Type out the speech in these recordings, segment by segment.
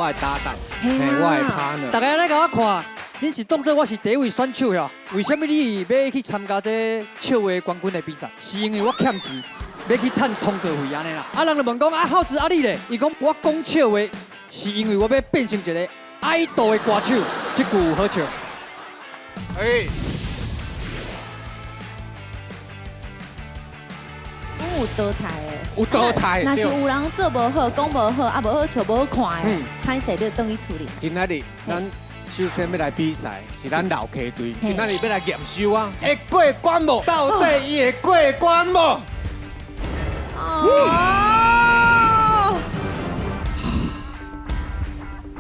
我的搭档，我的 partner。大家来甲我看，恁是当作我是第一位选手呀？为什么你要去参加这笑话冠军的比赛？是因为我欠钱，要去赚通告费安尼啦。啊，人就问讲啊，浩子啊你咧？伊讲我讲笑话，是因为我要变成一个爱豆的歌手，这句有好笑。哎，有倒台的，有倒台若是对有人做无好，讲无好，啊无好笑无好看的，歹势你等伊处理。今仔日咱首先要来比赛，是咱老 K 队。今仔日要来验收啊，会过关无？到底伊会过关无？哦，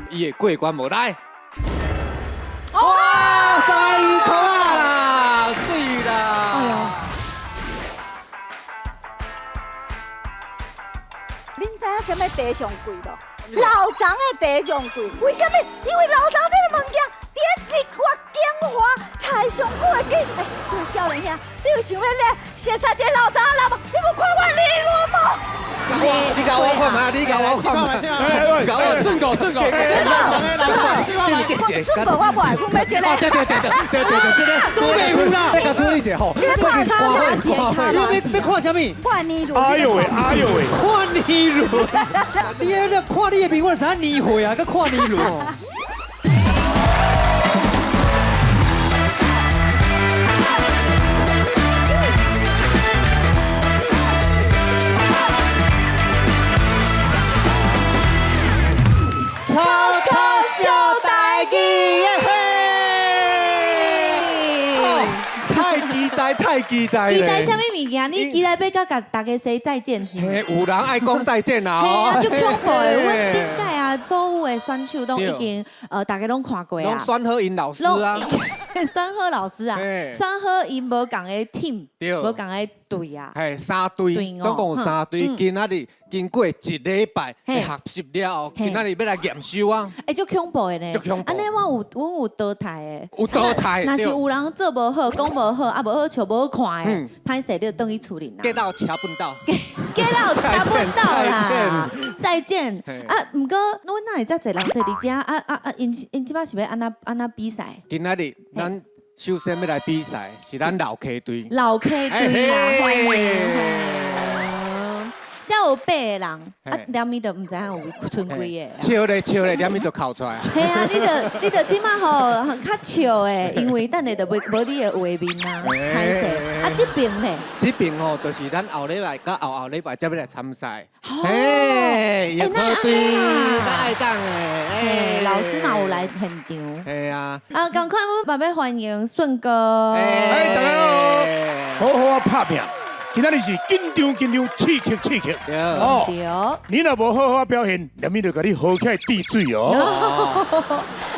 伊会过关无？来！哇，3块啦，对啦！哎呦，恁知影什么茶上贵无？老张的茶上贵，为什么？因为老张这个物件，伫日月精华才上久的紧。哎，各位少年兄，你有想要咧写杀这老张的老母？你有看我利润无？你甲我看嘛，你甲我看嘛，顺口，顺无我不爱，我要这个。对，这个做袂有啦，那个处理者吼，看他，要看什么？换你如。哎呦喂，哎呦喂！看你如，你迄个看你的面，我就知影年岁啊，佮看你如。太期待期待什么物件？你期待要甲大家说再见是吗？有人爱讲再见啦！嘿啊，就恐怖的，阮顶届啊，所有的选手都已经大家拢看过啊。拢选好因老师啊，选好老师啊，选好因无共的 team， 无共的队啊。嘿，3队，总共有3队。今仔日经过1礼拜的学习了后，今仔日要来验收啊。哎，足恐怖的呢！足恐怖。安尼阮有倒台的。有倒台。若是有人做无好，讲无好，啊无好笑无好看的，歹势你就等伊处理啦。给到掐不到。给到掐不到啦！再见。啊，毋过阮哪会遮侪人坐伫遮？因即摆是要安那比赛？今仔日咱首先要来比赛，是咱老 K 队。老 K 队啦，欢迎欢迎。遮有8个人，啊，连面都毋知影有剩几个。笑咧，连面都哭出来。系啊，你就即马吼很较笑诶，因为等下就无你的画面啊，歹势。啊，这边呢？这边吼，就是咱后礼拜甲后礼拜才要来参赛。嘿，也可对，咱爱当诶。老师嘛有来现场。系啊。啊，赶快我们欢迎顺哥。哎，大家好，好好啊拍拼。今仔日是紧张，刺激。哦，你若无好好表现，人民就甲你喝起来滴水哦。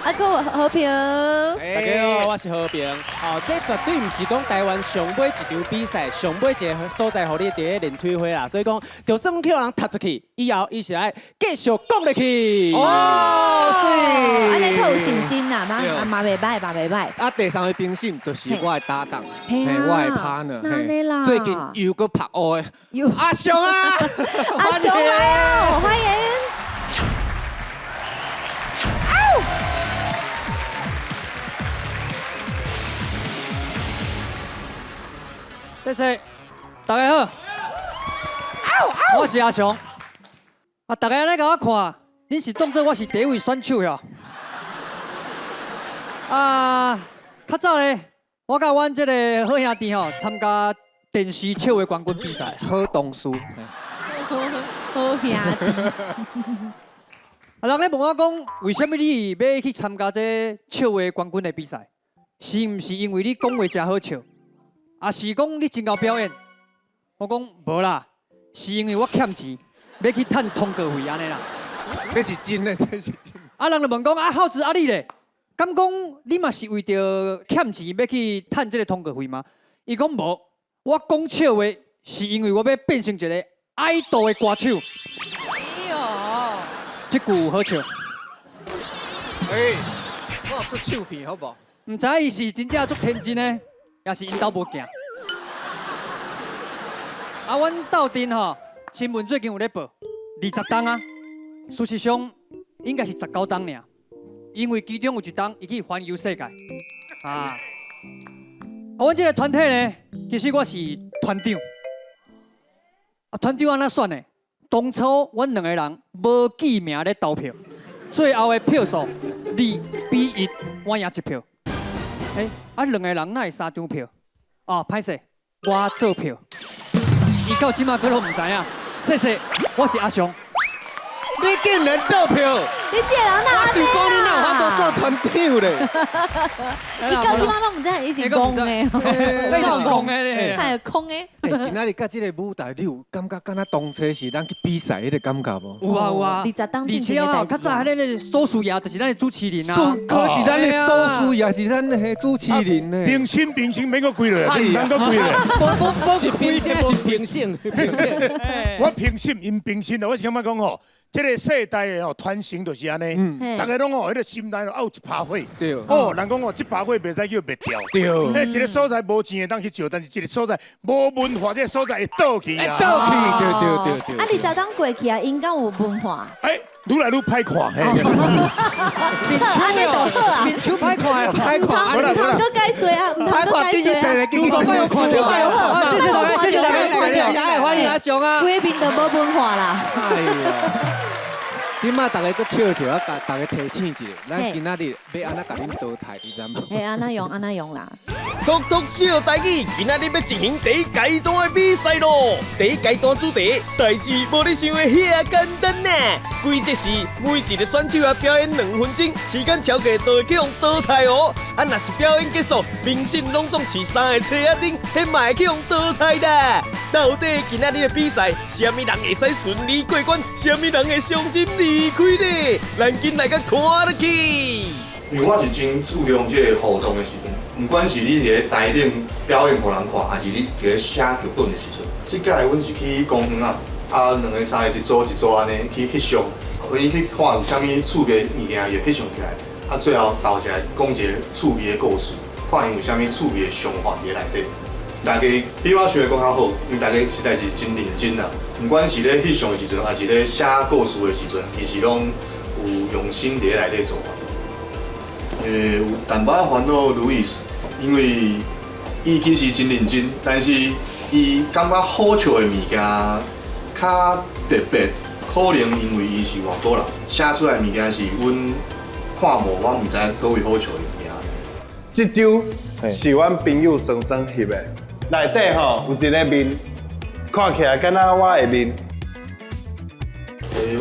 啊，哥和平。大家好，我是和平。哦，这绝对唔是讲台湾上尾一场比赛，上尾一个所在，互你第一练吹花啦。所以讲，就算叫人踢出去，以后伊是来继续讲落去。哦，是。安尼较有信心啦，嘛袂歹。啊，第3位评审就是我的搭档，我的 partner。那呢啦。最近又搁拍乌的，阿雄啊，阿雄来哦，欢迎。谢谢，大家好。我是阿雄。啊，大家来甲我看，恁是当作我是第一位选手呀？啊，较早咧，我甲阮这个好兄弟吼参加电视笑话冠军比赛。好同事。好兄弟。啊，人咧问我讲，为什么你要去参加这笑话冠军的比赛？是毋是因为你讲话真好笑？啊，是讲你真够表演？我讲无啦，是因为我欠钱，要去赚通告费安尼啦。这是真的，这是真的。啊，人就问讲啊，浩子啊你咧？敢讲你嘛是为着欠钱要去赚这个通告费吗？伊讲无，我讲笑话是因为我要变成一个爱豆的歌手。哎呦，这句有好笑。哎，我出手片好不？唔知伊是真正足天真呢，也是因兜无行。啊，阮斗阵吼，新闻最近有咧报，20档啊。事实上，应该是19档尔，因为其中有一档伊去环游世界。啊，阮这个团体呢，其实我是团长。团长安怎选的？当初阮2个人无记名咧投票，最后的票数2比1，我赢1票。2个人哪会3张票？哦，歹势，我做票。伊到即马佫拢唔知影。谢谢，我是阿雄。你竟然做票，你这人哪我是讲你哪有法度做团长咧？你到即摆拢唔知伊是公的，你就是公的咧。还有空的。今仔日甲这个舞台，你有感觉敢若当初是咱去比赛迄个感觉无？有啊有啊。 20档而且哦，较早迄个苏苏亚就是咱的主持人啊。可是咱的周书也是咱的主持人呢。平心免个跪落，你唔通个跪落。是平性是平性，我平心因平心啊，我是感觉讲吼，这个世代的吼传承就是安尼，大家拢吼迄个心内有一把火。对。哦，人讲哦，这把火袂使叫灭掉。对。一个所在无钱的当去照，但是一个所在无文化，这个所在会倒去啊。倒去，对。啊，20档过去啊，应该有文化。愈来愈歹看，嘿。安尼就好啊。面手歹看，歹看。唔通搁改水啊，唔通搁改水啊。有看有看到啊！谢谢大家，谢谢大家，欢迎阿雄啊！规面就无文化啦。哎呀！即马大家搁笑笑啊，大家提醒一下，咱今仔日要安怎甲恁淘汰，你知无？嘿，安那用啦。独独小台语，今仔日要进行第一阶段的比赛咯。第一阶段主题，代志无你想的遐简单呢。规则是每一个选手要表演2分钟，时间超过就会去用淘汰哦。啊，若是表演结束，评审拢总是3个车仔顶，迄嘛会去用淘汰啦。到底今仔日的比赛，什么人会使顺利过关，什么人会伤心离开呢？咱紧来甲看落去。因为我是真注重这个互动的时阵，不管是你伫个台顶表演互人看，还是你伫个写剧本的时阵，即届阮是去公园啊，2个3个一组安尼去翕相，互伊去看有啥物趣味物件，伊就翕相起来，啊最后斗起来讲一个趣味的故事，看因有啥物趣味的想法伫内底。大家比我想的更较好，因为大家实在是真认真啊，不管是咧翕相的时阵，还是咧写故事的时阵，其实拢有用心伫内底做啊。 有淡薄仔烦恼路易斯，因为伊其实真认真，但是伊感觉好笑的物件较特别，可能因为伊是外国人，写出来的物件是阮看无，我毋知各位好笑的物件。这张是阮朋友双双翕的，内底吼有一个面，看起来敢若我的面。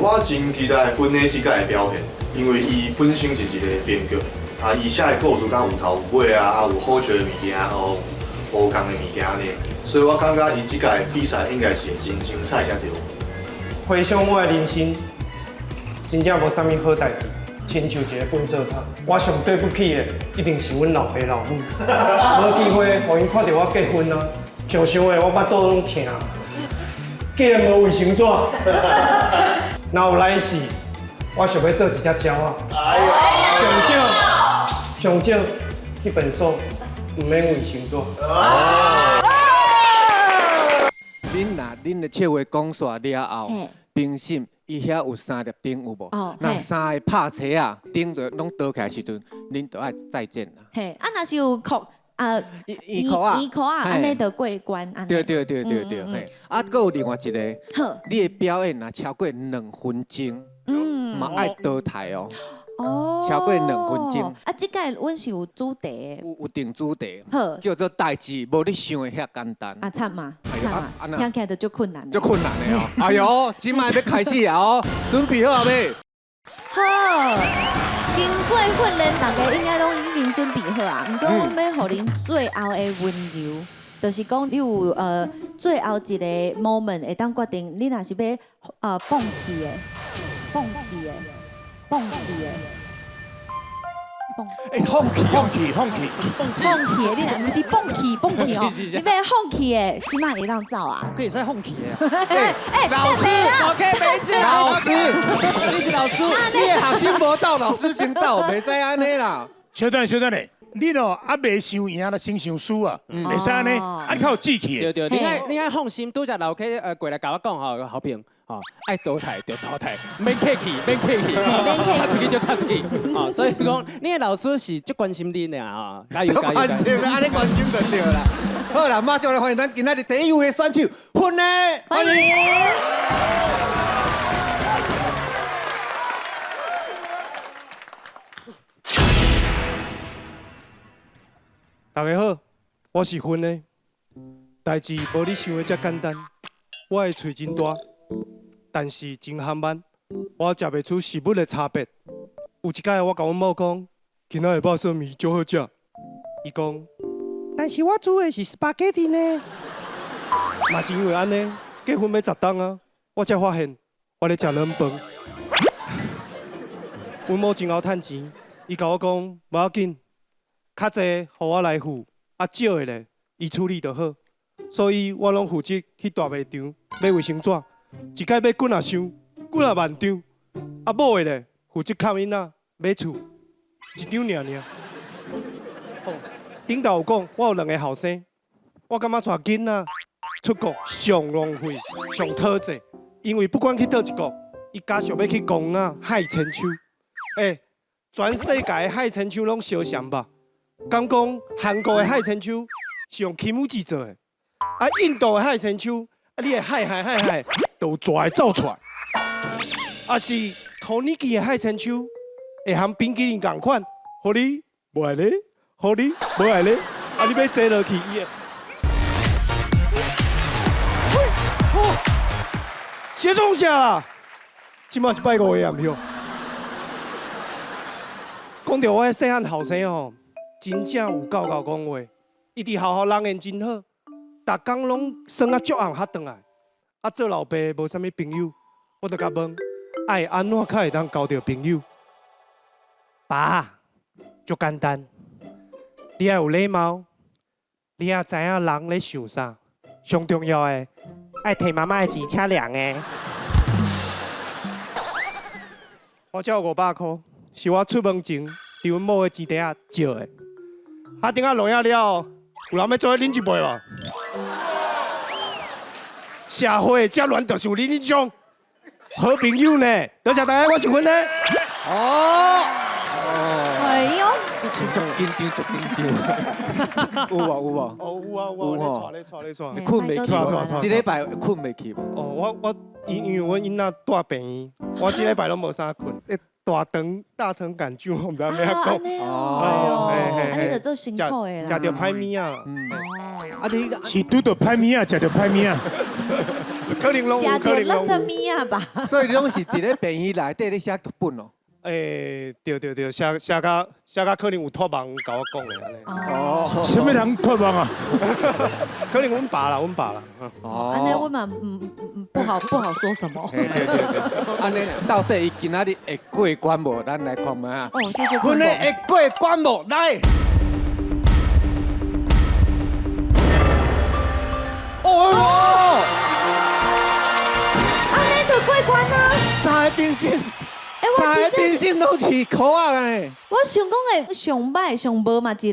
我真期待婚礼即届的表现，因为伊本身是一个编剧。 啊，伊写的故事较有头有尾啊，有好笑的物件，无共的物件呢，所以我感觉伊即届比赛应该是会真精彩才对。回想我的人生，真正无啥物好代志，亲像一个粪扫桶。我上对不起的，一定是阮老爸老母，无机会互因看到我结婚啊，上想的我巴肚拢疼，竟然无卫生纸，若有来世，我想要做一只鸟仔。上少去便所，唔免卫生纸。恁的笑话讲煞了后，评审伊遐有3粒灯有无？那3个拍车啊，灯就拢倒起来时阵，恁就爱再见啦。嘿，啊，若是有扣啊，衣裤啊，安尼就过关。对，嘿，啊，搁有另外一个，你的表演啊超过2分钟，嘛爱倒台哦。 哦，超过2分钟。啊，即届阮是有主题的，有定主题，好，叫做代志，无你想的遐简单。啊，惨嘛，听起来就足困难。足困难的哦。哎呦，今摆要开始啊哦，准备好未？好，经过训练，大家应该拢已经准备好啊。毋过，阮要互恁最后的温柔，就是讲你有最后一个 moment 会当决定，你若是要放弃的。 放弃的，放弃，你若不是放弃哦，你要放弃的，即摆会当走啊？可以使放弃的。老师 ，OK， 没事，老师，你是老师，你的学生无走，老师先走，袂使安尼啦。小等咧，你咯还未想赢，就先想输啊，袂使安尼，爱靠志气的。对，你爱放心，拄则老 K 过来甲我讲吼，好评。哦，爱淘汰就淘汰，免客气，免客气，踏出去就踏出去。哦，所以讲，你的老师是足关心你的啊，加油加油！关心啊，安尼关心就对啦。好啦，马上来欢迎咱今仔日第一位的选手，婚呢，欢迎。大家好，我是芬的。代志无你想的遮简单。我的喙真大，但是真含慢。我食袂出食物的差别。有一摆我甲阮某讲，今仔的肉燥面足好食。伊讲，但是我煮的是 spaghetti 呢。嘛是因为安尼，结婚要10档啊，我才发现我咧食冷饭。阮某真晓趁钱，伊甲我讲无要紧。较济，互我来付，少的咧，伊处理就好。所以我拢负责去大卖场买卫生纸，一摆买几啊箱、几啊万张。某的咧，负责靠囡仔买厝，一张尔。哦，顶头有讲，我有2个后生，我感觉带囡仔出国上浪费、上讨债，因为不管去倒一国，伊家想要去公仔、海千秋。全世界的海千秋拢相像吧？敢讲韩国的海千秋是用起木机做的，印度的海千秋，你的海都抓会走出来，是土耳其的海千秋会含冰淇淋同款，互你无爱咧，互你无爱咧，你要坐落去伊的。写创啥啦？即马是拜5个验票。讲到我的细汉后生吼。真正有够讲话，伊伫校人缘真好，逐工拢算足红遐转来。做老爸无啥物朋友，我就甲问，爱安怎才会当交到朋友？爸，足简单，你爱有礼貌，你也知影人咧想啥，上重要的，爱摕妈妈的钱请凉的。我只有500块，是我出门前伫阮某的钱底下借的。等下落影了，有人要做伙啉一杯无？社会遮乱，就是有恁这种好朋友呢。多谢大家，我是芬呢。哎呦，这是足紧张，足紧张。有无？有啊，你带。你困袂去？一礼拜困袂去无？我因为阮囡仔大病院，我一礼拜拢无啥困。大肠杆菌，我唔知咩讲。安尼就做辛苦的啦。食着歹物啊。你是拄到歹物啊，食着歹物啊。可能拢有，可能拢有。物啊吧。所以你拢是伫咧病院内底咧写剧本哦。对，写甲可能有托梦甲我讲的安尼。什么人托梦啊？可能阮爸啦。安尼我嘛不好说什么。对。安尼到底伊今仔日会过关无？咱来看卖啊。这就阮咧会过关无？来。安尼就过关啊！3个冰心，3个冰心拢是苦啊呢。我想讲的上歹上无嘛，一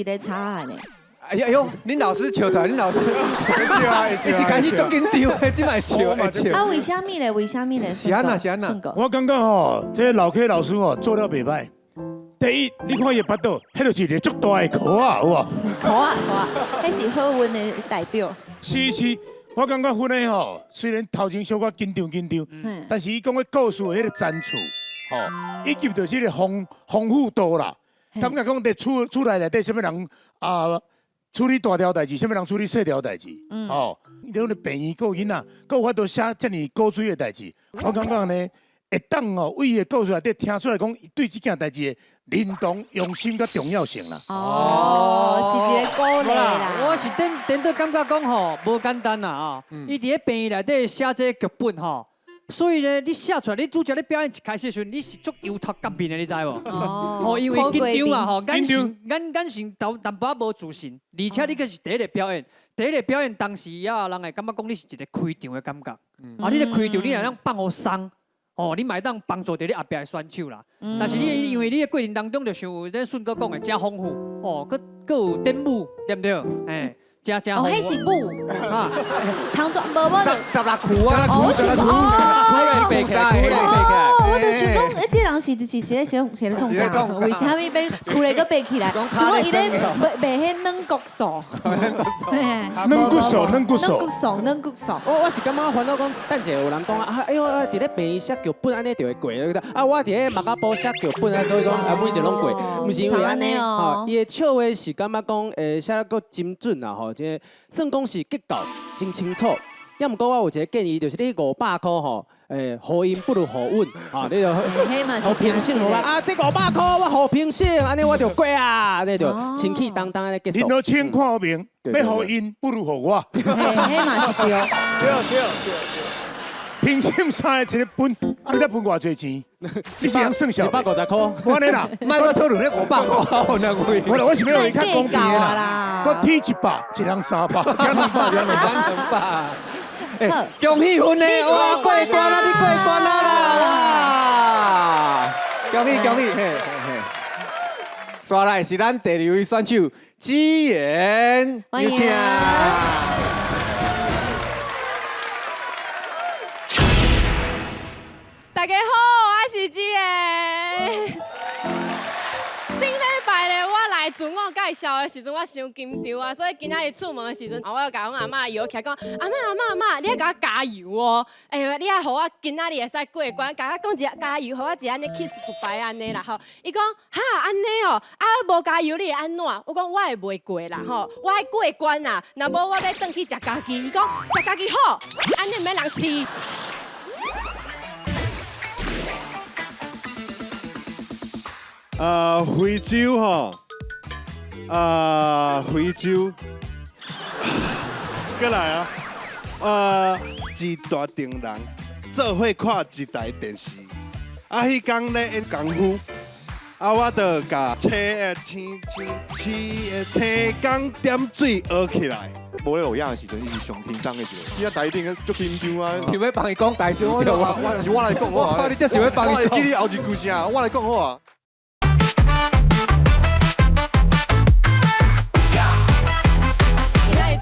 个差啊呢。哎呦，恁老师笑出来，恁老师一开始足紧张的，即摆笑。为虾米嘞？是安那。我感觉吼，这老 K 老师哦做了袂歹。第一，你看伊巴肚，迄就是一个足大的壳啊，有无？壳啊，迄是好运的代表。是，我感觉芬的吼，虽然头前小可紧张，但是伊讲的故事迄个赞处，吼，以及就是个丰富度啦。感觉讲伫厝内底什么人处理大条代志，什么人处理小条代志，你迄个病院个囡仔，有法度写遮尔古锥的代志，我感觉呢，会当为伊的故事内底听出来讲，伊对这件代志的认同、用心甲重要性啦。是一个鼓励啦。我是等到感觉讲吼，无简单啦伊伫咧病院内底写这剧本吼。所以呢，你写出来，你拄则咧表演一开始的时候，你是足忧头革面的，你知无？因为紧张嘛，眼神淡薄无自信，而且你个是第一个表演，当时人会感觉讲你是一个开场的感觉。你咧开场，你若当放互松，你嘛会当帮助到你后壁的选手啦。但是你因为你的过程当中，就像咱顺哥讲的，真丰富，佫有点舞，对不对？哦，迄是母，啊，汤大无无。16区啊，哦，是哦，背起来，背起来。我就想讲，这人是咧创啥？为什么要哭咧个背起来？想讲伊咧卖迄软骨素，软骨素。我是感觉烦恼讲，等者有人讲啊，哎呦，伫咧病写剧本安尼就会过，啊，我伫咧马家堡写剧本啊，所以讲啊，每一个拢过，毋是因为安尼哦，伊的笑话是感觉讲，写得够精准啊，吼，即算讲是结构真清楚。要毋过我有一个建议，就是你500块吼，好音不如好运啊，你就好平性好啊，这500块我好平性，安尼我就过啊，安尼就清气当当安尼结束。你都清看明，要好因不如好我。嘿，迄嘛是对。对。平性3个一个分，啊，你才分偌济钱？一边算小150块。我呢啦，卖个讨论那500块，两位。我是要伊较公平的啦，我踢100，一人300，这样200。哎，恭喜婚嘞！哇，过关啦，你过关啦！哇，恭喜！嘿。抓来是咱第2位选手子妍，欢迎。大家好，我是子妍。顶礼拜咧，我来自我介绍的时阵，我伤紧张啊，所以今仔日出门的时阵，我要甲阮阿嬷摇起来讲，阿嬷，你要甲我加油哦！你要互我今仔日会使过关，甲我讲一下加油，互我一安尼 kiss goodbye 安尼啦吼。伊讲哈安尼哦，无加油你会安怎？我讲我会袂过啦吼，我爱过关啦。若无我要转去食家己，伊讲食家己好，安尼毋免人饲。非洲吼，非洲，过来一大群人做伙看一台电视，迄天咧演功夫，我就甲青工点水学起来。无咧学样的时阵，伊是上紧张的一个。伊啊台顶足紧张啊！想要帮伊讲大声，我就是我来讲好啊！你这想要帮伊讲，我会记你后一句声，我来讲好啊！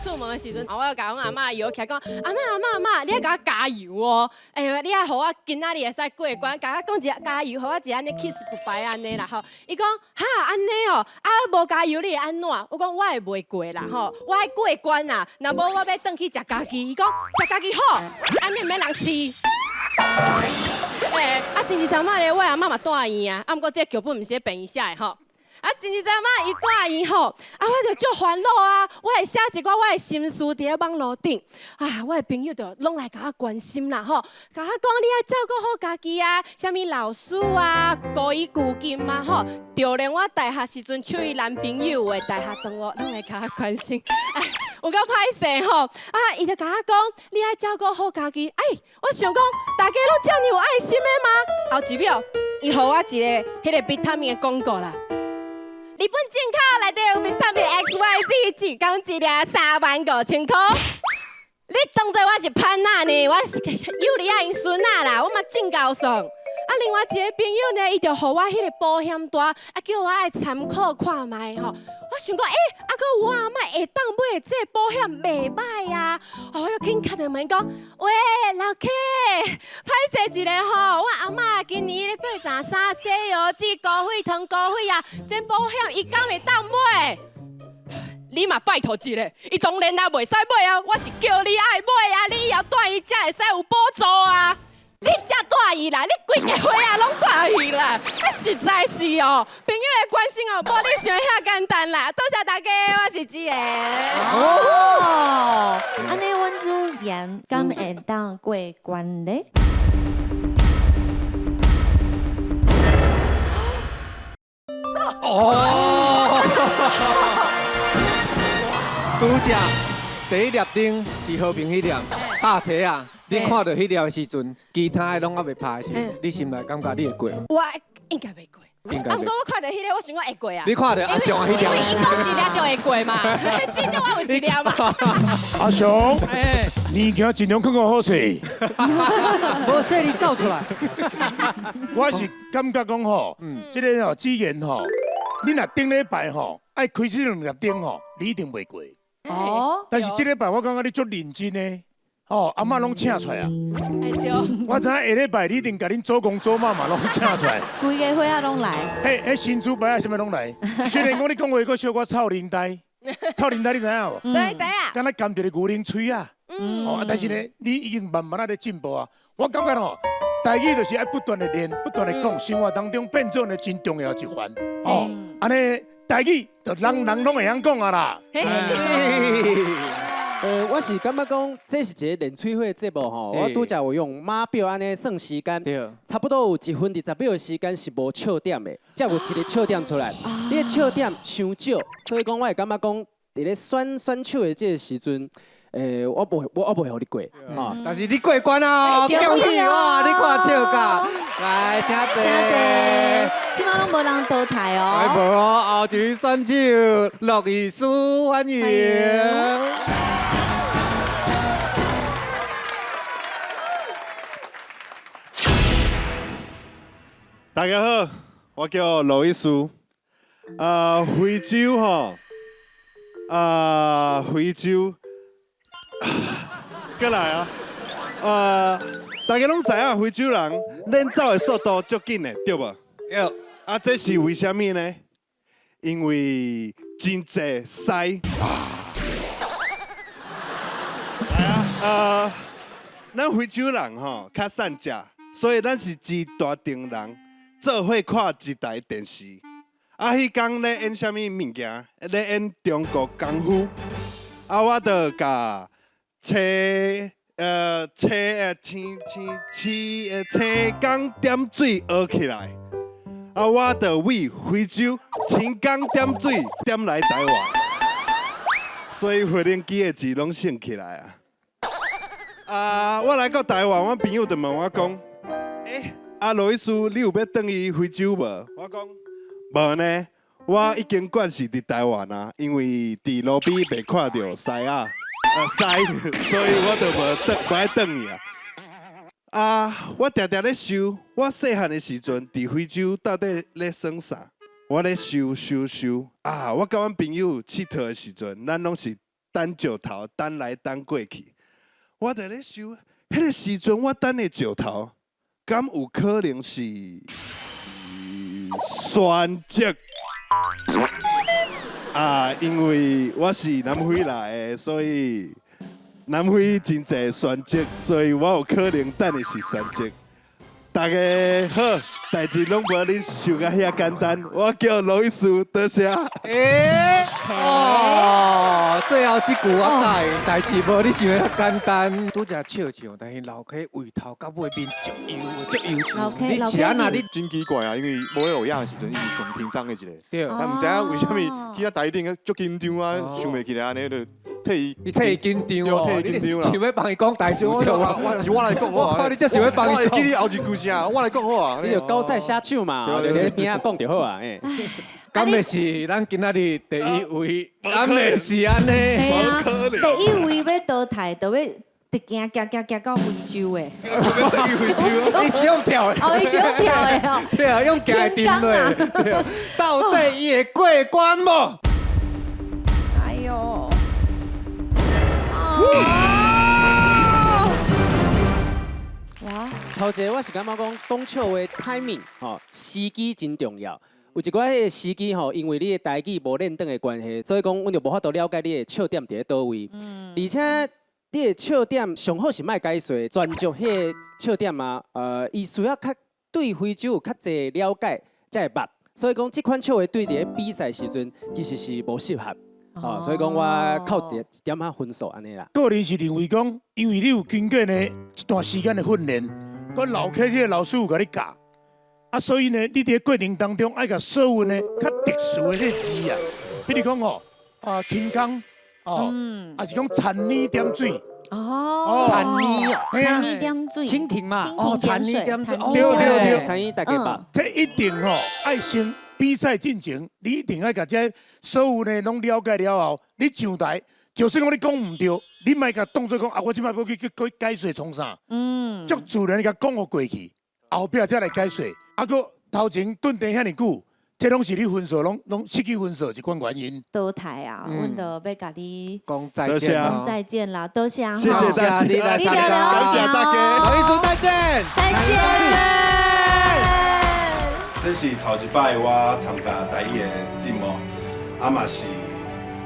出门的时阵，我要甲阮阿嬷摇起来讲，阿嬷，你要甲我加油哦！你要互我今仔日会使过关，甲我讲一下加油，互我一安尼 kiss goodbye 安尼啦吼。伊讲哈安尼哦，无加油你会安怎？我讲我会袂过啦吼，我爱过关啦。若无我要转去食家己，伊讲食家己好，安尼毋免人饲。前一阵仔咧，我阿嬷嘛住院啊，毋过这剧本毋是咧病院写的吼。前一阵仔伊住院吼，我就足烦恼啊！我会写一寡我的心事伫咧网络顶，我的朋友就拢来甲我关心啦吼，甲我讲你爱照顾好家己啊，啥物老师啊，高伊旧金啊吼，就连我大学时阵处伊男朋友的大学同学，拢来甲我关心，有够歹势吼！伊就甲我讲，你爱照顾好家己。我想讲，大家拢遮尔有爱心的吗？后一秒，伊互我一个迄个维他命的广告啦。日本进口内底有维他命 XYZ， 一工一粒35000块。你当作我是潘娜呢？我是尤里亚因孙仔啦，我嘛真高爽。另外一个朋友呢，伊就互我迄个保险单，叫我爱参考看卖吼。我想讲，搁有我阿嬷会当买这保险袂歹啊！我就紧敲着门讲，喂，老客，歹势一个吼，我阿嬷今年咧配啥西药剂、高血糖、高血压，这保险伊敢会当买？你嘛拜托一个，伊当然也袂使买啊！我是叫你爱买啊，你以后带伊才会使有补助啊！你才带伊啦，你规个岁啊拢带伊啦，实在是哦，朋友的关心哦，无你想遐简单啦。多谢大家，我是子妍。安尼阮子妍敢会当过关咧？拄只第一粒灯是和平迄粒拍车啊！你看到迄粒的时阵，其他的拢还袂拍的时阵，你心内感觉你会过？我应该袂过。不过我看到迄个，我想讲会过啊。你看到阿雄迄粒？因为伊讲一粒就会过嘛，至少我有一粒嘛。阿雄，物件尽量看看好势。无势你走出来。我是感觉讲吼，这个吼资源吼，你若顶礼拜吼爱开这2粒灯吼，你一定袂过。哦，但是这礼拜我感觉你足认真的，哦，阿嬷拢请出来啊。哎对，我知影下礼拜你一定甲恁祖公祖妈嘛拢请出来。规个伙仔拢来。迄新竹牌啊，什么拢来。虽然讲你讲话佫小可臭奶呆，臭奶呆你知影无？知啊。敢若含着个牛奶喙啊。哦，但是呢，你已经慢慢啊在进步啊。我感觉吼，台语就是爱不断的练，不断的讲，生活当中变做呢真重要一环。哦，安尼台语就人拢会晓讲啊啦。我是感觉讲，这是一个练喙会节目吼，我拄则有用码表安尼算时间，差不多有1分20秒的时间是无笑点的，才有一个笑点出来。你的笑点伤少，所以讲我会感觉讲，伫咧选手的这个时阵，我袂互你过，但是你过关啊，恭喜哇！你看笑甲，来请坐。即摆拢无人倒台哦。哎，无哦，后一位选手陆艺师欢迎。大家好，我叫罗艺师。非洲吼，非洲，过来啊！大家拢知影非洲人练走的速度足紧的，对无？对。这是为什么呢？因为真济屎。来啊！咱非洲人吼较善食，所以咱是一大群人。做伙看一台电视，迄天咧演啥物物件？咧演中国功夫，我就甲青江点水学起来，我就为非洲青江点水点来台湾，所以回零机的字拢省起来啊！我来到台湾，我朋友就问我讲，罗伊斯，你有要转去非洲无？我讲无呢，我已经惯是伫台湾啊，因为伫路边袂看到狮啊，所以我就无爱转去啊。我常常咧想，我细汉的时阵伫非洲到底咧耍啥？我咧想啊！我甲阮朋友佚佗的时阵，咱拢是等石头，等来等过去。我就咧想，迄个时阵我等的石头。敢有可能是选择因为我是南非来的，所以南非真侪选择，所以我有可能等的是选择。大家好，代志拢无恁想甲遐简单。我叫罗伊斯，多谢。最后一句我代志无你想遐简单。拄则笑笑，但是老 K 胃头到尾面足油老 K，你吃哪你真奇怪啊，因为无咧有影的时阵，伊是上平常的一个。对。但毋知影为什么去台顶足紧张啊，想袂起来安尼就替伊紧张哦，替伊紧张啦。想要帮伊讲台词，我来讲我看你这想要帮伊讲。我会记你后一句啥，我来讲好啊。你就高赛下手嘛，就咧边仔讲就好啊。敢会是咱今仔日第一位？敢会是安尼？第一位要倒台，就要直行到非洲的。你是用跳的？哦，伊是用跳的哦。对啊，用行的定对。到底伊会过关无？哎呦！哇！头一个我是感觉讲讲笑的 timing 吼，时机真重要。有一寡个时机吼，因为你的台语无练转的关系，所以讲阮就无法度了解你的笑点伫咧倒位。而且你的笑点上好是莫解说，专注迄个笑点啊，伊需要较对非洲有较侪了解才会捌。所以讲这款笑话对伫咧比赛时阵其实是无适合。所以讲我扣一点仔分数安尼啦。个人是认为讲，因为你有经过呢一段时间的训练，佮老 K 这个老师有甲你教。所以呢，你伫过程当中爱甲所有呢较特殊的迄个字啊，比如讲哦，轻工还是讲田泥点水。田泥点水，蜻蜓嘛，田泥点水，对，田泥大家捌。这一定爱先比赛进前，你一定爱甲这所有呢拢了解了后，你上台，就算讲你讲唔对，你莫甲当作讲我即摆要去解说创啥，足自然甲讲互过去，后壁才来解说。搁头前蹲地遐尼久，这拢是你分数拢失去分数一款原因。多台啊，阮就要甲你讲再见讲再见啦，多谢，谢谢大家，你来参加，感谢大家，好，艺术再见，再见。这是头一摆我参加台语的节目，嘛是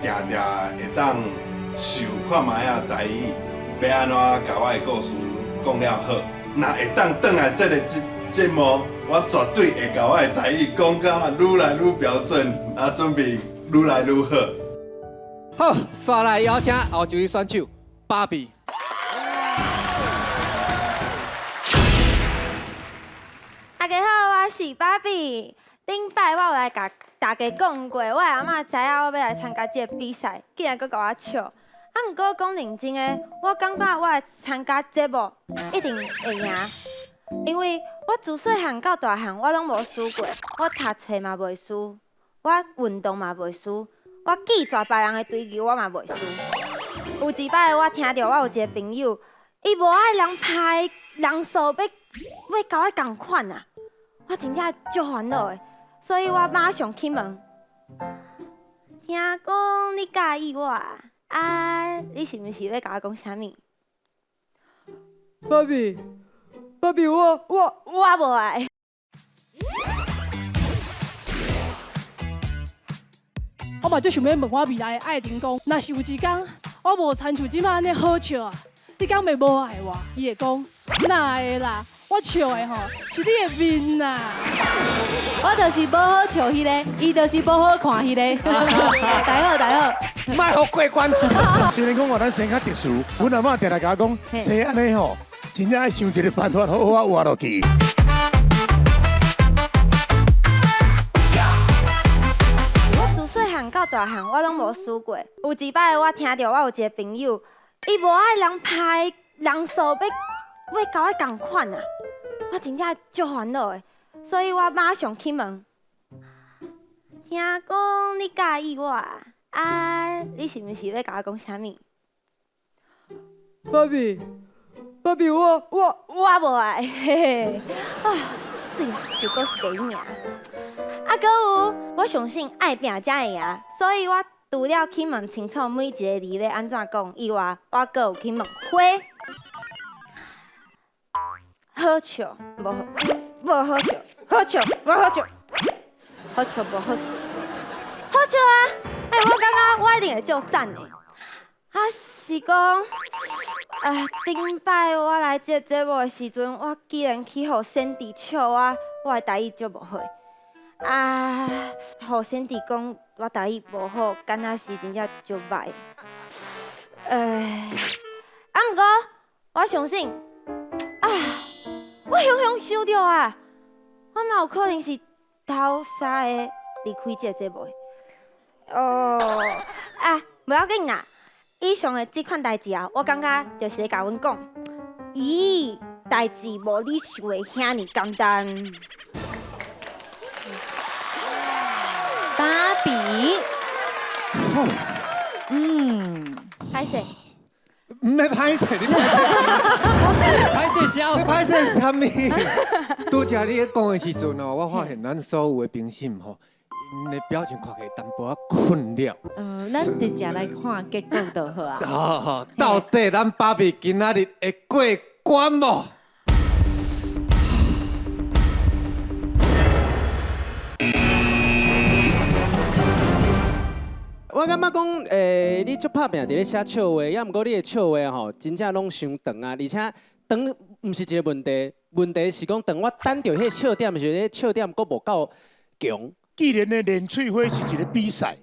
定定会当受看卖啊台语，要安怎甲我的故事讲了好，若会当转来这个节目，我绝对会甲我的台语讲甲愈来愈标准，准备愈来愈好。好，刷来邀请后一位选手芭比。大家好，我是芭比。顶摆我有来甲大家讲过，我阿嬷知影我要来参加这个比赛，竟然搁甲我笑。毋过讲认真的，我感觉我来参加节目一定会赢，因为我自细汉到大汉我拢无输过，我读册嘛袂输，我运动嘛袂输，我记住别人的追求我嘛袂输。有一摆我听到我有一个朋友，伊无爱人拍人数要甲我同款啊，我真正足烦恼的，所以我马上去问，听讲你介意我啊？你是毋是要甲我讲啥物？芭比，我无爱。我嘛就想要问我未来的爱情讲，若是有一天我无参像即摆安尼好笑啊，你敢袂无爱我？伊会讲哪会啦？我笑的吼是你的面呐。我就是无好笑迄个，伊就是无好看迄个。大好，卖互过关。虽然讲话咱生较特殊，阮阿嬷定来甲我讲，生安尼吼，真正爱想一个办法好好啊活落去。我自细汉到大汉我拢无输过，有一摆我听到我有一个朋友，伊无爱人拍人数要甲我同款啊，我真正足烦恼的，所以我马上去问，听讲你介意我啊？你是毋是要甲我讲啥物？芭比，我无爱，嘿嘿，啊，算啦，又搁是第一名。啊，搁有，我相信爱拼才会赢，所以我除了去问清楚每一个字要安怎讲以外，我搁有去问花。好笑，无好笑，好笑，无好笑，好笑无好笑，好笑啊！我感觉我一定会足赞的。啊，是讲，顶摆我来这节目的时阵，我竟然去互Sandy笑我的台语足无好。互Sandy讲我台语无好，敢若是真正足歹。毋过我相信，我雄想到啊，我嘛有可能是头三个离开这个节目的。无要紧啦。以上的这款代志啊，我感觉就是咧甲阮讲，咦，代志无你想的遐尼简单。芭比，歹势。唔免歹势，你歹势笑，你歹势啥物？拄则你讲的时阵哦，我发现咱所有的评审吼，因的表情看起来淡薄仔困了。咱直接来看结果就好啊。好，到底咱芭比今仔日会过关无？我感觉讲，你足拍拼伫咧写笑话，也毋过你的笑话吼，真正拢伤长啊，而且长毋是一个问题，问题是讲长我等到迄笑点，是迄笑点佫无够强。既然呢连翠花是一个比赛，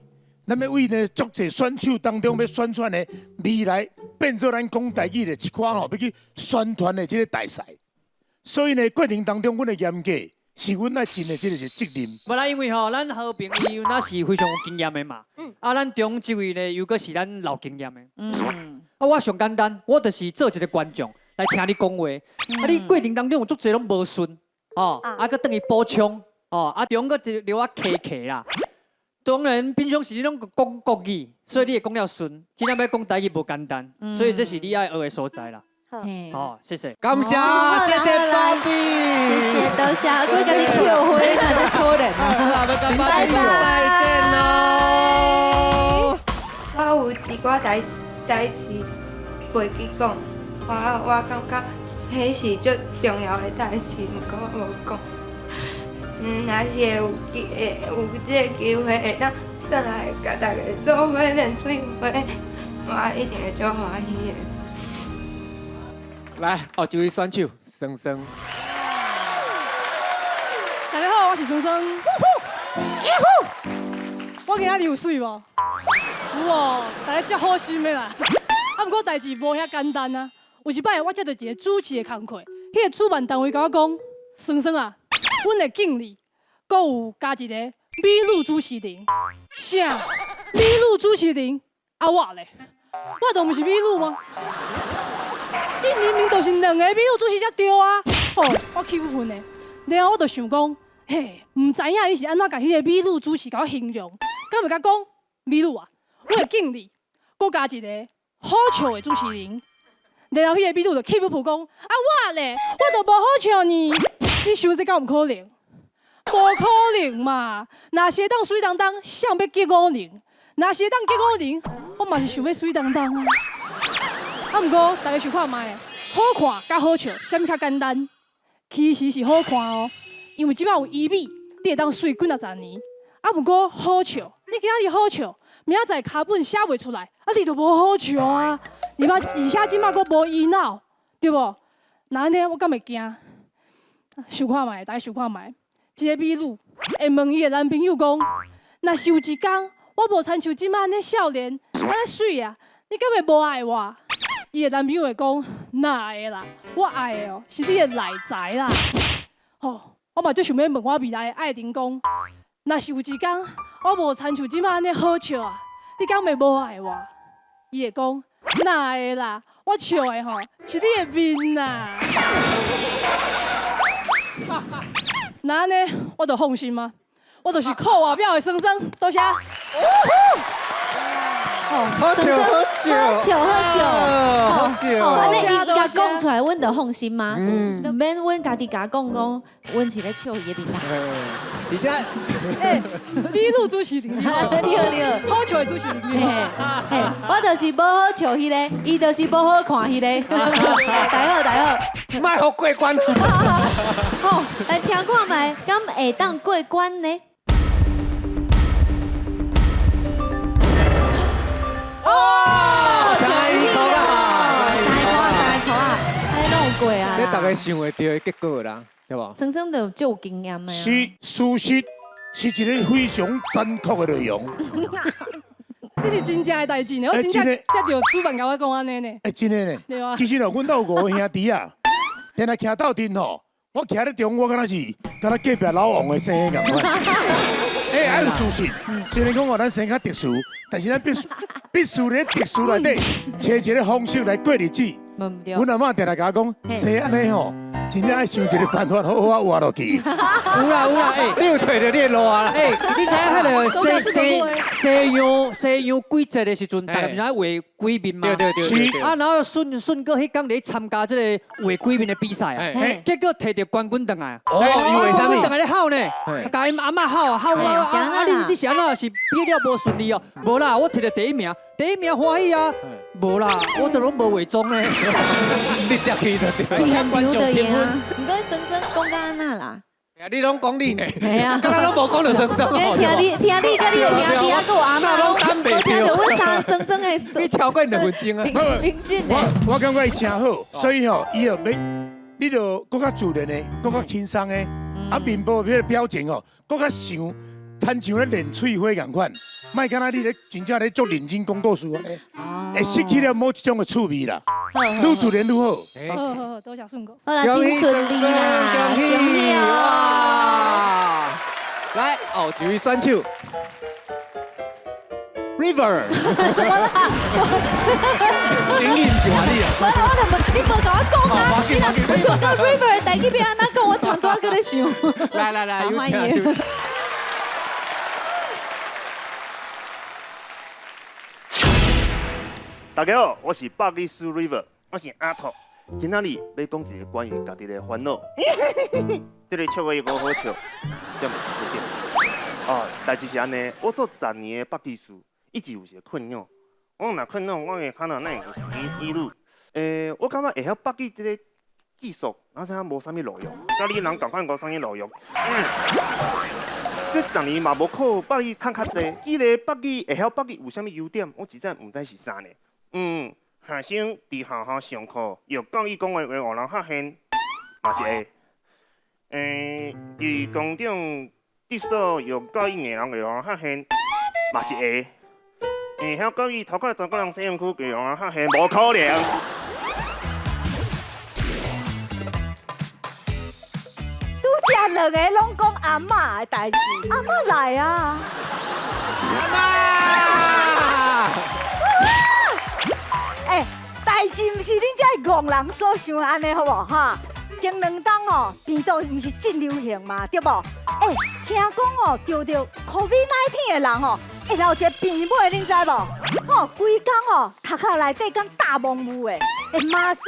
咱要为呢足侪选手当中要选出呢未来变做咱讲台语的一款吼，要去宣传的这个大赛。所以呢过程当中，阮的严格是阮爱尽的这个责任。无啦，因为吼，咱和平伊那是非常有经验的嘛。咱中这位呢，又阁是咱老经验的。我上简单，我就是做一个观众来听你讲话。你过程当中有足侪拢无顺，佫等于补充，中佫留我客啦。当然，平常时你拢讲国语，所以你会讲了顺。今仔要讲台语无简单，所以这是你爱学的所在啦。好，谢谢，感谢，谢谢芭比，谢谢，多谢，我甲你跳花，哪可能啊？跟芭比再见喽。我有一寡代志袂记讲，我感觉迄是最重要的代志，毋过我无讲。若是有这个机会会当转来甲大家做伙练水花，我一定会足欢喜的。来，后一位选手，生生。大家好，我是生生。我今仔日有水无？有哦，大家足好心的啦。啊，不过代志无遐简单啊。有一摆我接到一个主持的工课，迄个主办单位甲我讲，生生啊，阮的经理，阁有加一个美女主持人。啥？美女主持人？啊我咧，我都毋是美女吗？你明明就是两个美女主持才对啊！哦，我气愤的。然后我就想讲，嘿，唔知影伊是安怎甲迄个美女主持甲我形容，敢袂甲讲美女啊？我的经理，阁加一个好笑的主持人。然后迄个美女就气不讲，啊我咧，我都无好笑呢。你想这敢有可能？无可能嘛！若是会当水当当，谁要结五年？若是会当结5年，我嘛是想要水当当啊！啊，毋过大家想看卖，好看甲好笑，啥物较简单？其实是好看哦，因为即摆有医美，你会当水几10年。啊，毋过好笑，你今仔日好笑，明仔载脚本写袂出来，啊，你就无好笑啊！而且即摆阁无医脑，对无？那安尼我敢会惊？想看卖，大家想看卖。一个美女会问伊的男朋友讲：若是有一天我无亲像即摆安尼少年，安尼水啊，你敢会无爱我？伊的男朋友会讲：哪会啦，我爱的哦是你的内在啦。吼，我嘛最想要问我未来的爱情讲：若是有一天我无亲像即摆安尼好笑啊，你敢会无爱我？伊会讲：哪会啦，我笑的吼是你的面啦。那安尼我就放心吗？我就是靠外表的生生，多谢。好笑，好笑，好笑，安尼伊甲讲出来，阮就放心吗？就免阮家己甲讲，阮是咧笑伊的面啦。而且，美女主持人，你好，好笑的主持人，嘿，我就是无好笑迄个，伊就是无好看迄个。大好，卖互过关。好，来听看卖，敢会当过关呢？哦，3块啊，安尼拢有过啊。你大概想会到的结果啦，对无？生生就足有经验的。是，事实是一个非常残酷的内容。这是真正的代志呢，我真正才着主办甲我讲安尼呢。真的呢。对啊。其实哦，阮兜5个兄弟啊，定来徛斗阵吼，我徛咧中，我敢若是隔壁老王的生的咁款。还有自信。虽然讲话咱生较特殊，但是咱必须咧特殊内底找一个方式来过日子。阮阿嬷定来甲我讲，生安尼吼。真正爱想一个办法，好好啊活落去。有啦，你有找到你的路啊？你知影迄个西洋规则的时阵，大家不是爱画鬼面嘛？对。啊，然后顺过迄天咧参加这个画鬼面的比赛啊，结果摕到冠军回来。哦，因为啥物？回来咧吼呢，甲因阿嬷吼啊，你是安怎是比了无顺利哦？无啦，我摕到第一名欢喜啊。无啦，我都拢无伪装呢。你才去得对。全场的赢啊！唔过生生讲到安那啦。你拢讲你呢？系啊，刚刚拢无讲到生生。听你，甲你的兄弟啊，佮我阿妈拢听到阮三生生的。你超过2分钟啊！平信的。我感觉伊真好，所以吼，伊后面你就更加自然的，更加轻松的，啊面部迄个表情哦，更加像亲像咧练喙花共款。莫敢若你咧真正咧做认真讲故事啊，会失去了某一种的趣味啦。愈自然愈好。好，多谢顺哥。好啦，真顺利啦，恭喜哦！来，后一位选手 ，River。什么啦？灵应是话你啊？你无甲我讲啊！我想到 River 的代志要安怎讲，我头拄仔搁咧想。来，欢迎。大家好，我是百里斯 River， 我是阿拓。今仔日要讲一个关于家己的烦恼。这个笑话又好笑，这么好笑。哦，代志是安尼，我做10年的北技师，一直有一个困扰。我若困扰，我的脚哪会有啥物依路？我感觉会晓北技这个技术，然后才无啥物路用。甲你人共款无啥物路用。这10年嘛无靠北技趁较济，记个北技会晓北技有啥物优点？我实在毋知是啥呢。学生伫学校上课，要教伊讲话为互人发现，嘛是会。伫工厂直属要教伊艺人为互人发现，嘛是会。晓教伊头壳全个人使用区为互人发现，无可能。拄则两个拢讲阿嬷的代志，阿嬷来啊！阿妈！但是毋是恁遮戆人所想的安尼好无哈？前2冬哦，病毒毋是真流行嘛，对无？听讲哦，得COVID-19的人哦，会有一个病尾，恁知无？规工哦，头壳内底讲大蒙雾的，马西，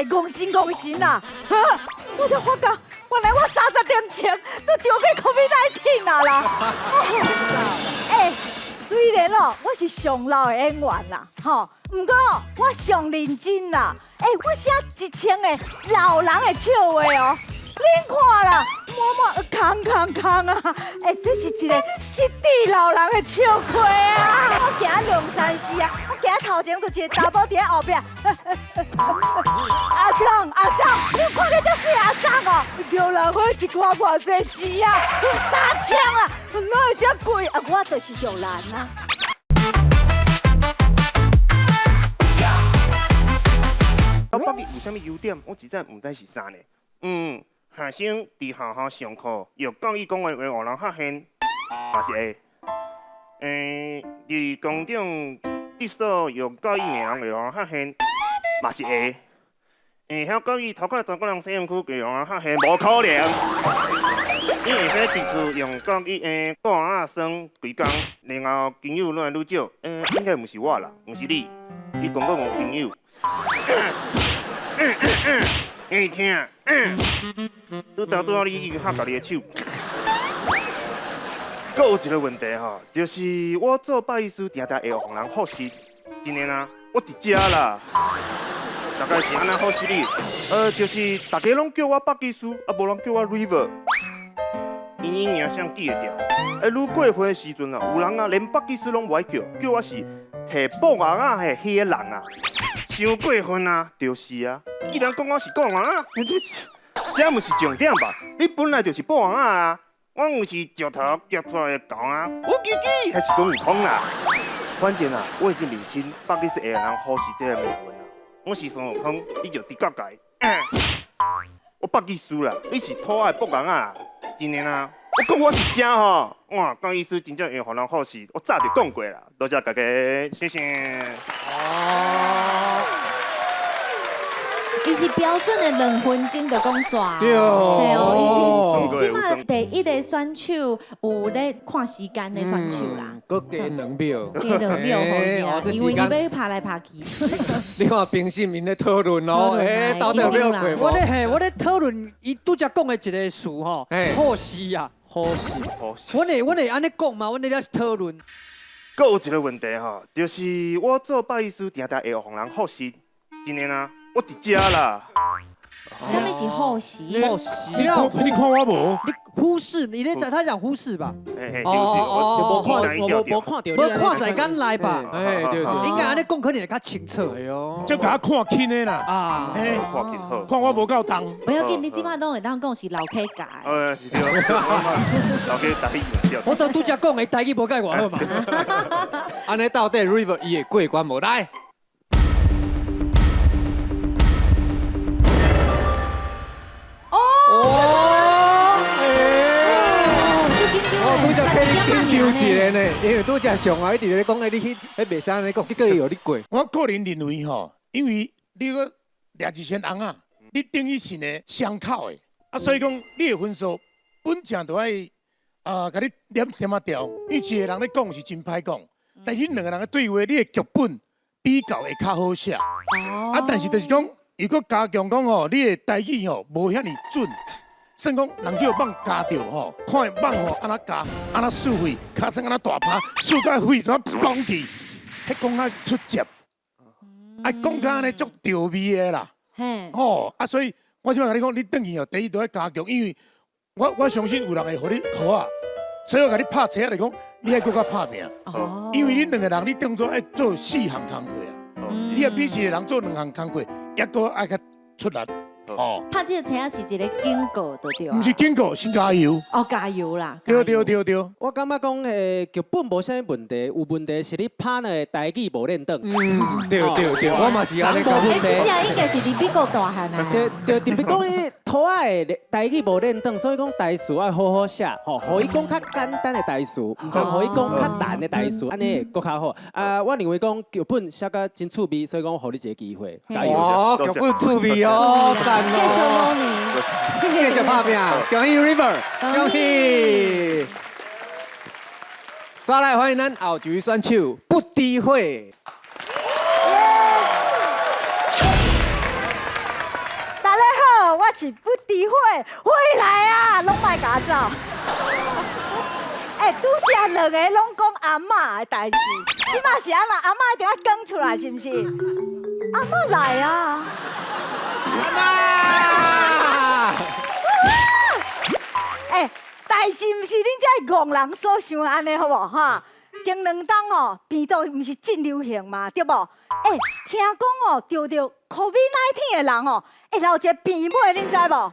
戆神啦！我就发觉，原来我30点前都得过 COVID-19啦！虽然哦，我是上老的演员啦，不过我上认真啦。我写1000个老人的笑话哦，恁看啦，空啊！这是一个失智老人的笑话啊！我行2、3时啊，我行头前就一个查某伫咧后壁。阿桑，你看到这水阿桑哦，叫人花一寡偌济钱啊，3000啊，哪会这贵啊？我就是玉兰啊。北技有啥物优点？我实在毋知是啥呢。学生伫学校上课，要教伊讲话为互人发现，嘛是会。伫工厂直属要教伊艺人为互人发现，嘛是会。晓教伊头壳全个人使用区为互人发现，无可能。你会使伫厝用教伊顾仔算规工，然后朋友愈来愈少。应该毋是我啦，毋是你，你讲我无朋友。听，拄到你已经合家己的手。阁有一个问题吼，就是我做拜师定会互人复习，真的啦，我伫遮啦。大概是安那复习你，就是大家拢叫我北技师，无人叫我 River。隐隐影像记会着。愈过岁的时阵啊，有人啊连北技师拢无爱叫，叫我是摕布娃娃的迄个人啊。伤过分啊，就是啊。既然讲我是布娃娃，这毋是重点吧？你本来就是布娃娃啊，我毋是石头夹出来的狗啊，我还是孙悟空啦。关键啊，我已经认清北技师会让人忽视这个命运啊。我是孙悟空，你就直角界。我北技师啦，你是破坏布娃娃，真的啦。我讲我伫遮吼，哇，讲意思真正会互人忽视，我早就讲过啦。多谢大家，谢谢。伊是标准的2分钟就讲煞，对哦，伊即马第一个选手有咧看时间的选手啦，搁加2秒，加2秒好因为伊要拍来拍去。你看评审因咧讨论哦，到底有没有过？我咧讨论伊拄则讲的一个词吼，好事啊，好事。阮会安尼讲嘛，阮咧讨论。阁有一个问题吼，就是我做拜师定会互人复习，真的啦。我伫遮啦。什么是护士？护士，你看我无？你忽视，你咧他讲忽视吧？无看到，无看在眼内吧？对，应该安尼讲可能会较清楚。哎呦，这甲我看轻的啦。啊，看轻好。看我无够重。不要紧，你即马拢会当讲是老 K 教。是对，老 K 台语用掉。我都拄则讲的台语无解我好嘛？安尼到底 River 伊会过关无？来。拄则去你紧张一个呢，因为拄则上海一直咧讲，你迄袂使安尼讲，结果伊有你过。我个人认为吼，因为你个掠一身红啊，你等于是呢双口的，所以讲你的分数本正就爱甲你点啊调，因为一个人咧讲是真歹讲，但是2个人的对话，你的剧本比较会较好写。但是就是讲，如果加强讲吼，你的台语吼无遐尼准。算讲人叫蠓夹着吼，看蠓吼安那夹，安那竖肺，脚算安那大耙，竖甲肺怎绑去，迄讲啊出接，讲甲安尼足调味的啦。吼所以我想甲你讲，你转去哦，第一都要加强，因为我相信有人会互你考啊，所以我甲你拍车来讲，你爱搁较拍拼。因为恁两个人，你当作爱做4项工课啊，你要比一个人做2项工课，也搁爱较出力。拍这个车是一个警告，对对。不是警告，是加油。加油啦！对。我感觉讲剧本无啥问题，有问题是你拍的台语无练懂。对，我嘛是安尼讲。这只应该是伫美国大汉啊。对，特别讲伊土仔的台语无练懂，所以讲台词要好好写，可以讲较简单的台词，唔通可以讲较难的台词，安尼会更较好。我认为讲剧本写甲真趣味，所以讲互你一个机会。加油！哦，剧本趣味哦，赞继续努力，继续拍拼，恭喜 River， 恭喜！再来欢迎咱后一位选手不诋毁。大家好，我是不诋毁，回来啊，拢莫甲走。拄则2个拢讲阿嬷的代志，即嘛是安那阿嬷一定要讲出来，是不是？阿嬷来啊！阿妈！但是毋是恁这戆人所想的安尼好无哈？前2冬哦，病毒毋是真流行嘛，对无？听讲哦，得着 COVID-19 的人哦，会留一个病尾，恁知无？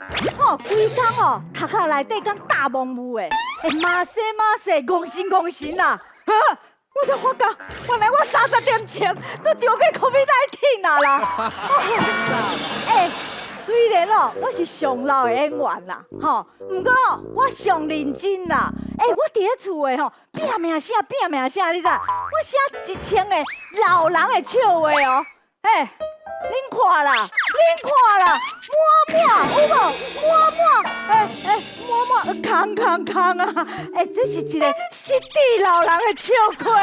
规工哦，壳壳内底讲大蒙雾的，马西，戆神啦！我才发觉，原来我30点前都中过 COVID-19 啦！虽然哦，我是上老的演员啦，不过我上认真啦。我伫咧厝的拼命写，你知？我写1000个老人的笑话哦。恁看啦，满有无？满，空啊！这是一个失智老人的笑话啊！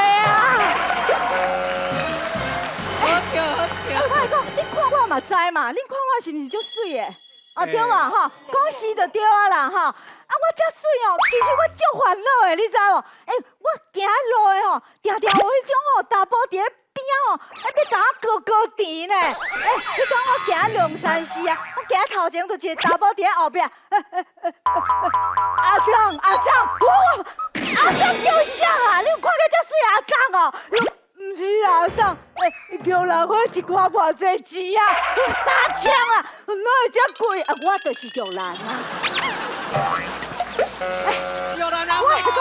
好笑！我来讲，你看我嘛知嘛，恁看我是毋是足水的？对嘛讲是就对啊啦我遮水其实我足烦恼的，你知无？我行路的定有迄种查甫伫咧边要甲我高甜呢。你讲我行2、3时啊，我行头前就一个查甫伫咧后壁。阿桑，阿桑叫啥啊？你有看到遮水阿桑唔是阿桑，叫人花一寡偌济钱啊，3千啊，哪会遮贵？我就是叫人啊。我来讲，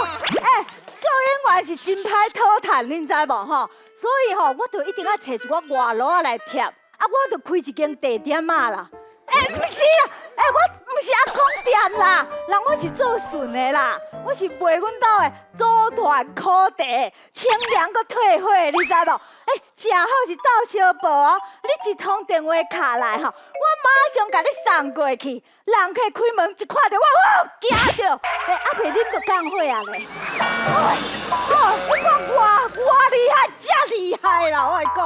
做演员是真歹讨趁，恁知无所以我就一定要找一寡外劳来贴，我就开一间茶店啦。唔是啦，我唔是阿公店啦，人我是做顺的啦，我是卖阮兜的组团苦茶，清凉搁退火，你知无？正好是到小报哦，你一通电话卡来我马上甲你送过去。人客开门一看到我，惊着，袂啉就降火啊咧。你看我厉害，真厉害啦！我讲，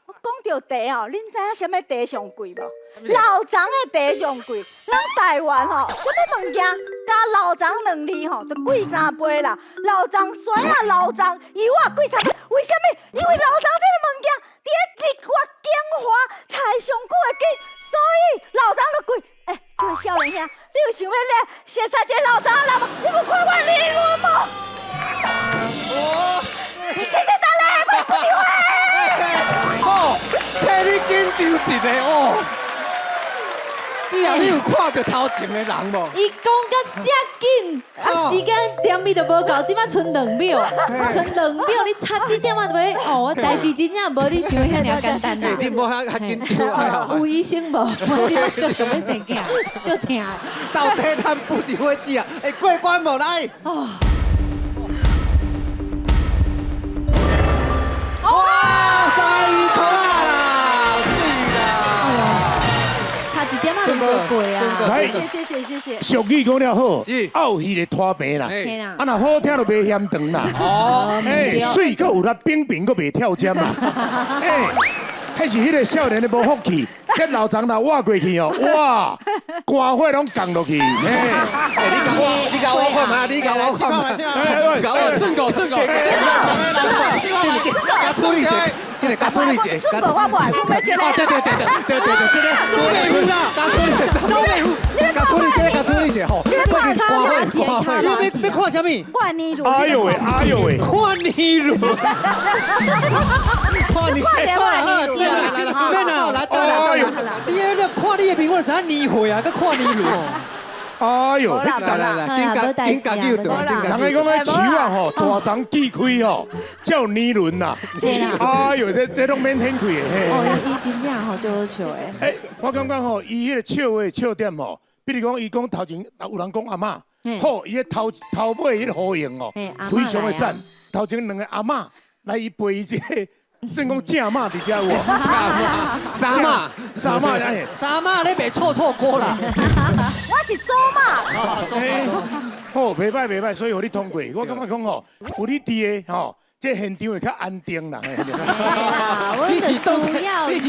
我讲到茶恁知影什么茶上贵无？老张的茶上贵，咱台湾什么物件加老张2字就贵3倍啦。老张水啊，老张油啊，贵3倍。为什么？因为老张这个物件伫咧日月精华菜上久的紧，所以老张就贵。各位少年兄，你有想要咧写3个老张的人吗？你有看我脸我吗？谢谢大家，我不丢替你紧张一个只要你有看到头前的人无？伊讲甲遮紧，时间2秒都无够，即摆剩2秒，剩2秒，你差这点就要代志真正无你想的遐尔简单啦。你无遐紧张。有医生无？我即摆就想要生囝，就疼。到底咱不伫伙子啊？会过关无来？哇，3块啦，对啦，差一点就无过啊！谢谢。俗语讲了好，傲气的拖平啦，若好听就袂嫌长啦。水阁有力，冰搁袂跳针啦。迄是迄个少年的无福气，这老张若挖过去哦，哇，肝火拢降落去，嘿，你甲我看嘛，你甲我看嘛，顺口，甲处理者，你来甲处理者，顺口我不爱，我要这个。对，这个周美虎啦，甲处理者，周美虎，甲处理者吼，看他光会，要看什么？换你乳。哎呦喂，看你乳，看你，来，第二个看你的面，我知影年岁啊，佮看你乳。哎呦，来，顶家叫对，人家讲迄树啊吼，大肠锯开吼，叫年轮呐。哎呦，这拢免天开的嘿。哦，伊真正吼就好笑诶。哎，我感觉吼，伊迄个笑话笑点吼，比如讲伊讲头前有人讲阿嬷，好，伊个头尾迄个呼应哦，非常的赞。头前两个阿嬷来伊陪伊一个。算讲正马伫遮有哦，三马咧卖臭锅啦。我是祖马。好，袂歹，所以互你通过。我感觉讲吼，有你伫的吼，这现场会较安定啦。你是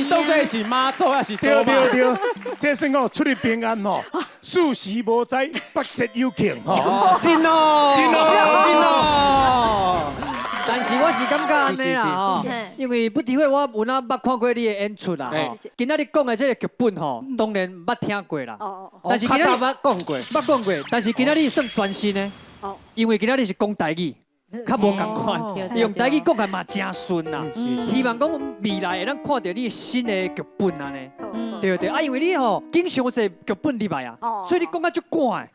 当作是妈祖还是祖妈？对，这算讲出入平安吼，事时无灾，百节有庆吼。真哦。但是我是感觉安尼啦吼，因为不敌会我有哪捌看过你的演出啦吼。今仔日讲的这个剧本吼，当然捌听过啦。但是今仔日捌讲过，但是今仔日算全新的，因为今仔日是讲台语，较无共款，用台语讲还嘛真顺啦。希望讲未来会咱看到你新的剧本安尼。对，因为你吼经常侪剧本入来啊，所以你讲啊足赶的。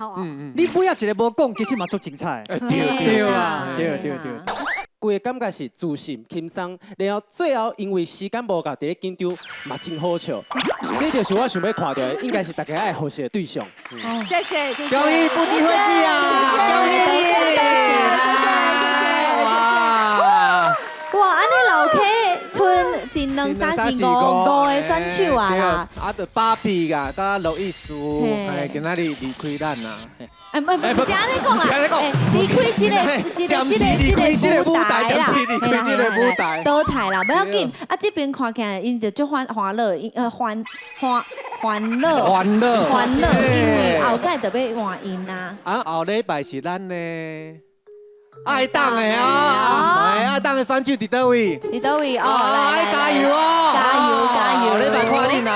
你每一个无讲，其实嘛足精彩。对啦，对。规个感觉是自信轻松，然后最后因为时间无够，伫咧紧张嘛真好笑。这就是我想要看到的，应该是大家爱学习的对象。谢谢。恭喜不敌会记啊！恭喜！哇，安尼老 K 剩真两三四五个选手啊啦！啊，就芭比啊，甲罗艺术，哎，今仔日离开咱啦。不是安尼讲啊，离开这个舞台啦，舞台倒台啦，不要紧。啊，这边看起来因就足欢乐，欢乐，因为后盖就要换因啊。啊，后礼拜是咱的。爱党的啊，爱党的选手伫倒位？伫倒位哦，来加油哦！加油！礼拜看你啦！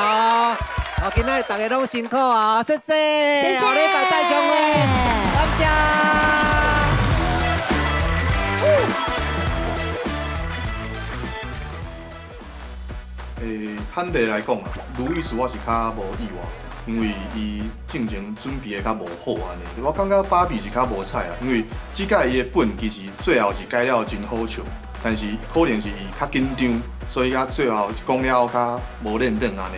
哦，今仔大家拢辛苦啊，谢谢！后礼拜再相会，感谢。坦白来讲啊，路易斯我是较无意外。因为伊进前准备的较无好安尼，我感觉芭比是较无彩啊。因为即届伊的本其实最后是改了真好笑，但是可能是伊较紧张，所以到最后讲了较无认真安尼。